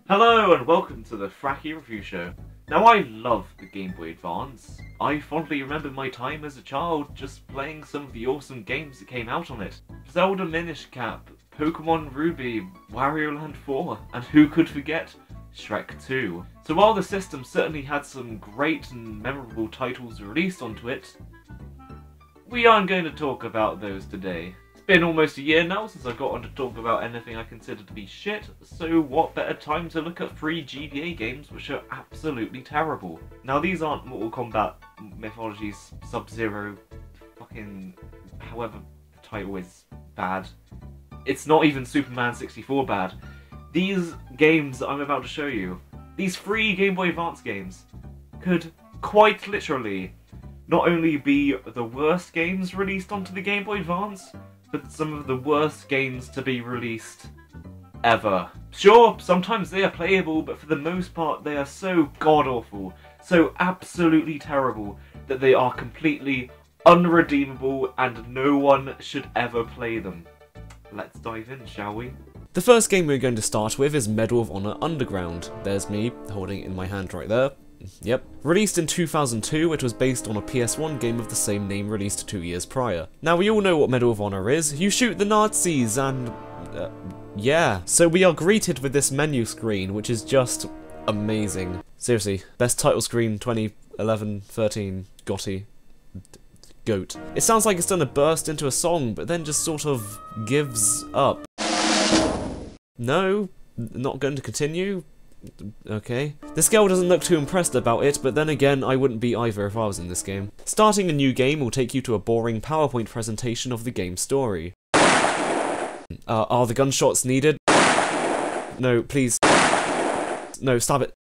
Hello and welcome to the FrakiReviewShow. Now I love the Game Boy Advance. I fondly remember my time as a child just playing some of the awesome games that came out on it. Zelda Minish Cap, Pokemon Ruby, Wario Land 4, and who could forget Shrek 2. So while the system certainly had some great and memorable titles released onto it, we aren't going to talk about those today. It's been almost a year now since I got on to talk about anything I consider to be shit, so what better time to look at 3 GBA games which are absolutely terrible. Now these aren't Mortal Kombat, Mythologies, Sub-Zero, fucking however the title is bad. It's not even Superman 64 bad. These games that I'm about to show you, these 3 Game Boy Advance games, could quite literally not only be the worst games released onto the Game Boy Advance, but some of the worst games to be released ever. Sure, sometimes they are playable, but for the most part they are so god-awful, so absolutely terrible, that they are completely unredeemable and no one should ever play them. Let's dive in, shall we? The first game we're going to start with is Medal of Honor Underground. There's me, holding it in my hand right there. Yep. Released in 2002, it was based on a PS1 game of the same name released 2 years prior. Now we all know what Medal of Honor is. You shoot the Nazis and... yeah. So we are greeted with this menu screen, which is just amazing. Seriously, best title screen 2011-13, Gotti. Goat. It sounds like it's done a burst into a song, but then just sort of gives up. No, not going to continue. Okay. This girl doesn't look too impressed about it, but then again, I wouldn't be either if I was in this game. Starting a new game will take you to a boring PowerPoint presentation of the game's story. Are the gunshots needed? No, please. No, stop it.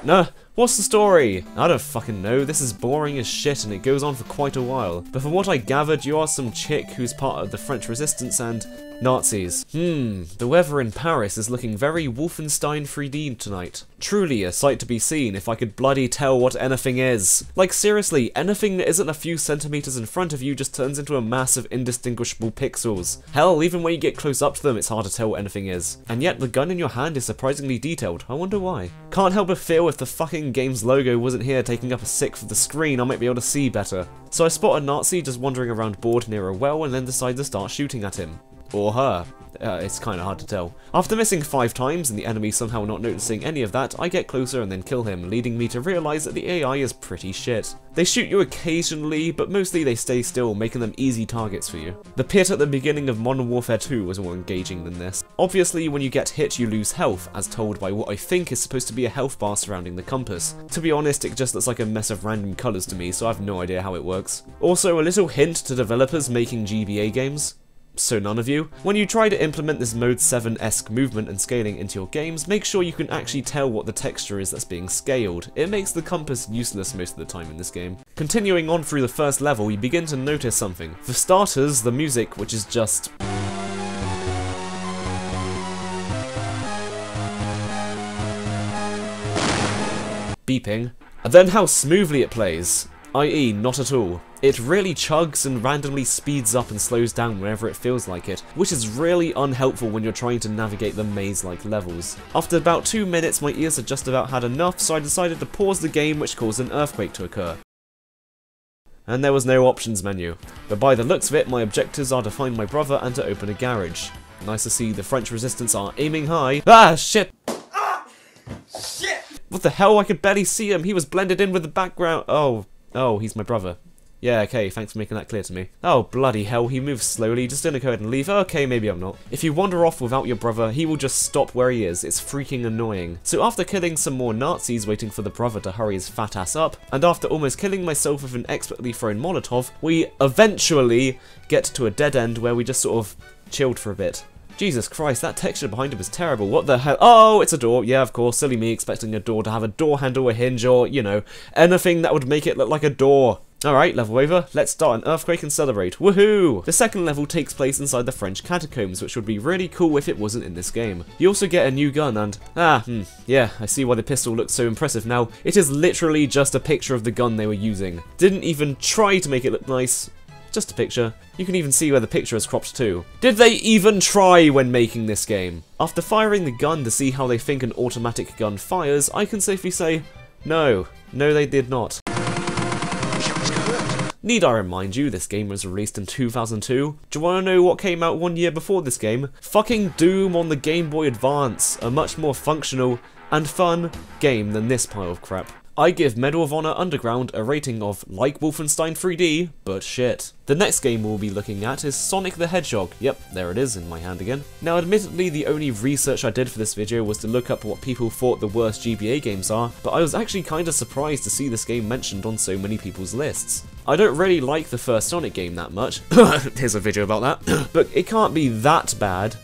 No, what's the story? I don't fucking know, this is boring as shit and it goes on for quite a while. But from what I gathered, you are some chick who's part of the French Resistance and Nazis. The weather in Paris is looking very Wolfenstein 3D tonight. Truly a sight to be seen if I could bloody tell what anything is. Like seriously, anything that isn't a few centimeters in front of you just turns into a mass of indistinguishable pixels. Hell, even when you get close up to them, it's hard to tell what anything is. And yet the gun in your hand is surprisingly detailed. I wonder why. Can't help but feel if the fucking game's logo wasn't here taking up a sixth of the screen, I might be able to see better. So I spot a Nazi just wandering around bored near a well and then decide to start shooting at him. Or her. It's kinda hard to tell. After missing 5 times and the enemy somehow not noticing any of that, I get closer and then kill him, leading me to realise that the AI is pretty shit. They shoot you occasionally, but mostly they stay still, making them easy targets for you. The pit at the beginning of Modern Warfare 2 was more engaging than this. Obviously, when you get hit you lose health, as told by what I think is supposed to be a health bar surrounding the compass. To be honest, it just looks like a mess of random colours to me, so I have no idea how it works. Also, a little hint to developers making GBA games. So none of you. When you try to implement this Mode 7-esque movement and scaling into your games, make sure you can actually tell what the texture is that's being scaled. It makes the compass useless most of the time in this game. Continuing on through the first level, you begin to notice something. For starters, the music, which is just... beeping. And then how smoothly it plays. I.e., not at all. It really chugs and randomly speeds up and slows down whenever it feels like it, which is really unhelpful when you're trying to navigate the maze-like levels. After about 2 minutes, my ears had just about had enough, so I decided to pause the game, which caused an earthquake to occur. And there was no options menu. But by the looks of it, my objectives are to find my brother and to open a garage. Nice to see the French Resistance are aiming high. Ah, shit! Shit! What the hell? I could barely see him. He was blended in with the background. Oh, he's my brother. Yeah, okay, thanks for making that clear to me. Oh, bloody hell, he moves slowly, just gonna go ahead and leave. Okay, maybe I'm not. If you wander off without your brother, he will just stop where he is. It's freaking annoying. So after killing some more Nazis waiting for the brother to hurry his fat ass up, and after almost killing myself with an expertly thrown Molotov, we eventually get to a dead end where we just sort of chilled for a bit. Jesus Christ, that texture behind it was terrible. What the hell? Oh, it's a door. Yeah, of course. Silly me expecting a door to have a door handle, a hinge, or, you know, anything that would make it look like a door. Alright, level over. Let's start an earthquake and celebrate. Woohoo! The second level takes place inside the French catacombs, which would be really cool if it wasn't in this game. You also get a new gun and... yeah, I see why the pistol looks so impressive now. It is literally just a picture of the gun they were using. Didn't even try to make it look nice. just a picture. You can even see where the picture is cropped too. Did they even try when making this game? After firing the gun to see how they think an automatic gun fires, I can safely say, no. No, they did not. Need I remind you, this game was released in 2002? Do you want to know what came out 1 year before this game? Fucking Doom on the Game Boy Advance, a much more functional and fun game than this pile of crap. I give Medal of Honor Underground a rating of like Wolfenstein 3D, but shit. The next game we'll be looking at is Sonic the Hedgehog. Yep, there it is in my hand again. Now admittedly the only research I did for this video was to look up what people thought the worst GBA games are, but I was actually kinda surprised to see this game mentioned on so many people's lists. I don't really like the first Sonic game that much, here's a video about that, but it can't be that bad.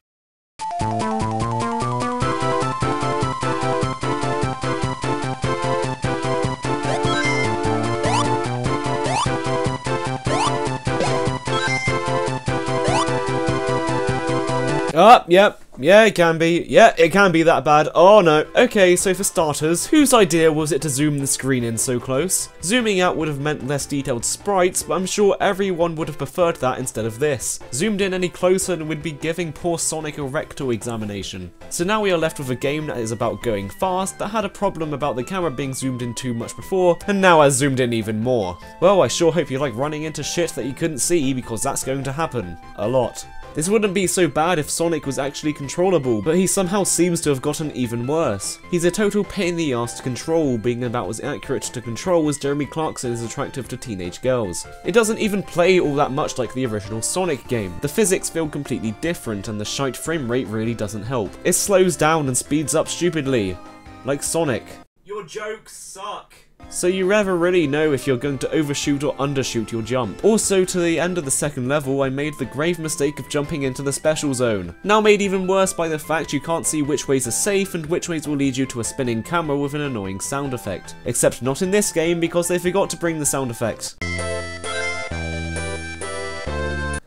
Oh, yep. Yeah, it can be. Yeah, it can be that bad. Oh no. Okay, so for starters, whose idea was it to zoom the screen in so close? Zooming out would have meant less detailed sprites, but I'm sure everyone would have preferred that instead of this. Zoomed in any closer and we'd be giving poor Sonic a rectal examination. So now we are left with a game that is about going fast, that had a problem about the camera being zoomed in too much before, and now has zoomed in even more. Well, I sure hope you like running into shit that you couldn't see, because that's going to happen. A lot. This wouldn't be so bad if Sonic was actually controllable, but he somehow seems to have gotten even worse. He's a total pain in the ass to control, being about as accurate to control as Jeremy Clarkson is attractive to teenage girls. It doesn't even play all that much like the original Sonic game. The physics feel completely different and the shite frame rate really doesn't help. It slows down and speeds up stupidly. Like Sonic. Your jokes suck. So you never really know if you're going to overshoot or undershoot your jump. Also, to the end of the second level, I made the grave mistake of jumping into the special zone. Now made even worse by the fact you can't see which ways are safe and which ways will lead you to a spinning camera with an annoying sound effect. Except not in this game because they forgot to bring the sound effect.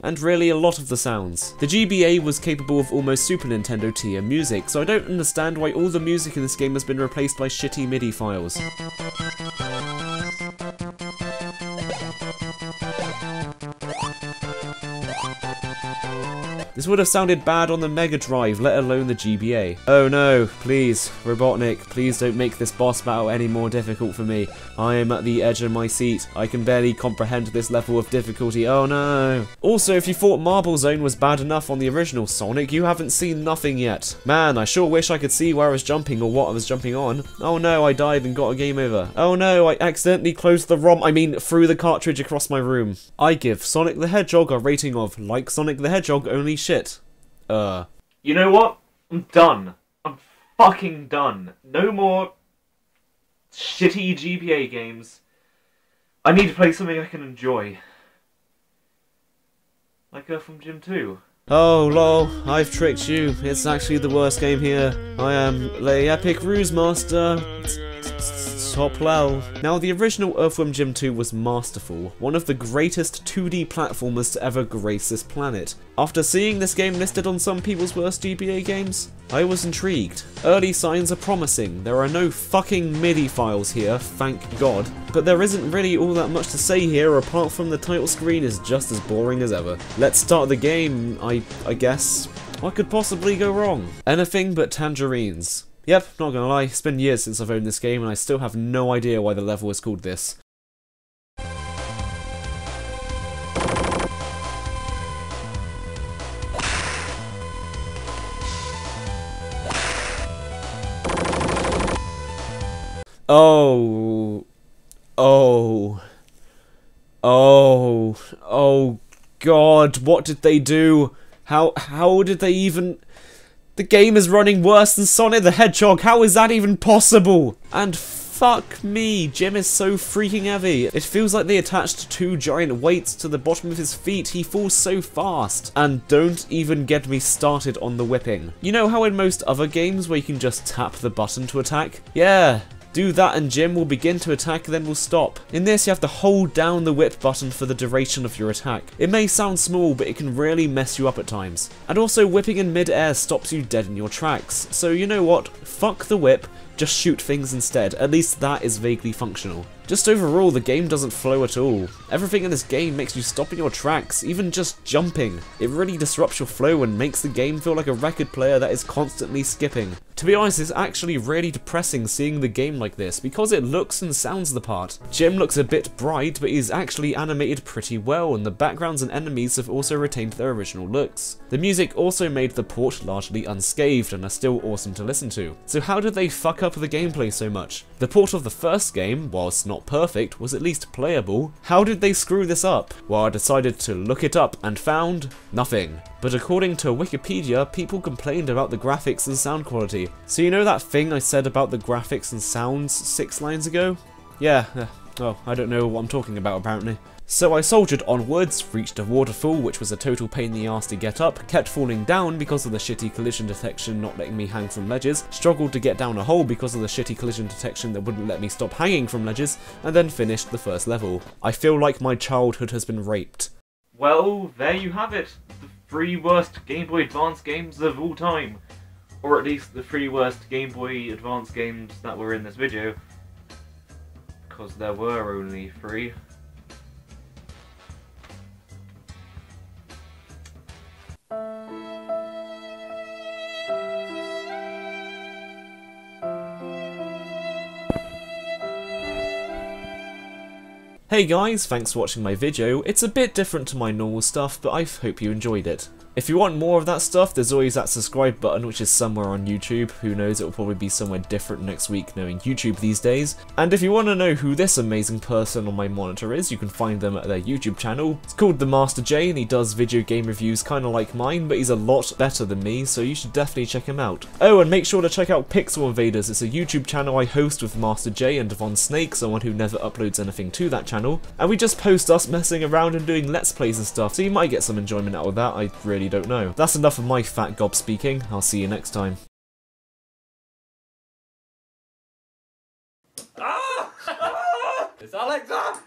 And really a lot of the sounds. The GBA was capable of almost Super Nintendo tier music, so I don't understand why all the music in this game has been replaced by shitty MIDI files. This would have sounded bad on the Mega Drive, let alone the GBA. Oh no, please, Robotnik, please don't make this boss battle any more difficult for me. I am at the edge of my seat. I can barely comprehend this level of difficulty, oh no. Also, if you thought Marble Zone was bad enough on the original Sonic, you haven't seen nothing yet. Man, I sure wish I could see where I was jumping or what I was jumping on. Oh no, I died and got a game over. Oh no, I accidentally closed the ROM, threw the cartridge across my room. I give Sonic the Hedgehog a rating of like Sonic the Hedgehog, only shit. You know what? I'm done. I'm fucking done. No more shitty GBA games. I need to play something I can enjoy. Like Earthworm Jim 2. Oh lol, I've tricked you. It's actually the worst game here. I am the epic ruse master. Top lol. Now the original Earthworm Jim 2 was masterful, one of the greatest 2D platformers to ever grace this planet. After seeing this game listed on some people's worst GBA games, I was intrigued. Early signs are promising. There are no fucking MIDI files here, thank God. But there isn't really all that much to say here apart from the title screen is just as boring as ever. Let's start the game, I guess. What could possibly go wrong? Anything but tangerines. Yep, not gonna lie, it's been years since I've owned this game and I still have no idea why the level is called this. Oh God, what did they do? How did they even... The game is running worse than Sonic the Hedgehog, how is that even possible? And fuck me, Jim is so freaking heavy. It feels like they attached 2 giant weights to the bottom of his feet, he falls so fast. And don't even get me started on the whipping. You know how in most other games where you can just tap the button to attack? Yeah. Do that and Jim will begin to attack, then will stop. In this, you have to hold down the whip button for the duration of your attack. It may sound small, but it can really mess you up at times. And also, whipping in mid-air stops you dead in your tracks. So you know what? Fuck the whip. just shoot things instead. At least that is vaguely functional. Just overall, the game doesn't flow at all. Everything in this game makes you stop in your tracks, even just jumping. It really disrupts your flow and makes the game feel like a record player that is constantly skipping. To be honest, it's actually really depressing seeing the game like this, because it looks and sounds the part. Jim looks a bit bright, but he's actually animated pretty well, and the backgrounds and enemies have also retained their original looks. The music also made the port largely unscathed, and are still awesome to listen to. So how did they fuck up the gameplay so much? The port of the first game, whilst not perfect, was at least playable. How did they screw this up? Well, I decided to look it up and found nothing. But according to Wikipedia, people complained about the graphics and sound quality. So you know that thing I said about the graphics and sounds 6 lines ago? Yeah, well, I don't know what I'm talking about apparently. So I soldiered onwards, reached a waterfall which was a total pain in the ass to get up, kept falling down because of the shitty collision detection not letting me hang from ledges, struggled to get down a hole because of the shitty collision detection that wouldn't let me stop hanging from ledges, and then finished the first level. I feel like my childhood has been raped. Well, there you have it. The 3 worst Game Boy Advance games of all time. Or at least the 3 worst Game Boy Advance games that were in this video. Because there were only 3. Hey guys, thanks for watching my video. It's a bit different to my normal stuff, but I hope you enjoyed it. If you want more of that stuff, there's always that subscribe button, which is somewhere on YouTube. Who knows, it will probably be somewhere different next week, knowing YouTube these days. And if you want to know who this amazing person on my monitor is, you can find them at their YouTube channel. It's called The Master J, and he does video game reviews kind of like mine, but he's a lot better than me, so you should definitely check him out. Oh, and make sure to check out Pixel Invaders. It's a YouTube channel I host with Master J and Devon Snake, someone who never uploads anything to that channel. And we just post us messing around and doing Let's Plays and stuff, so you might get some enjoyment out of that, I really don't know. That's enough of my fat gob speaking. I'll see you next time. It's Alexa!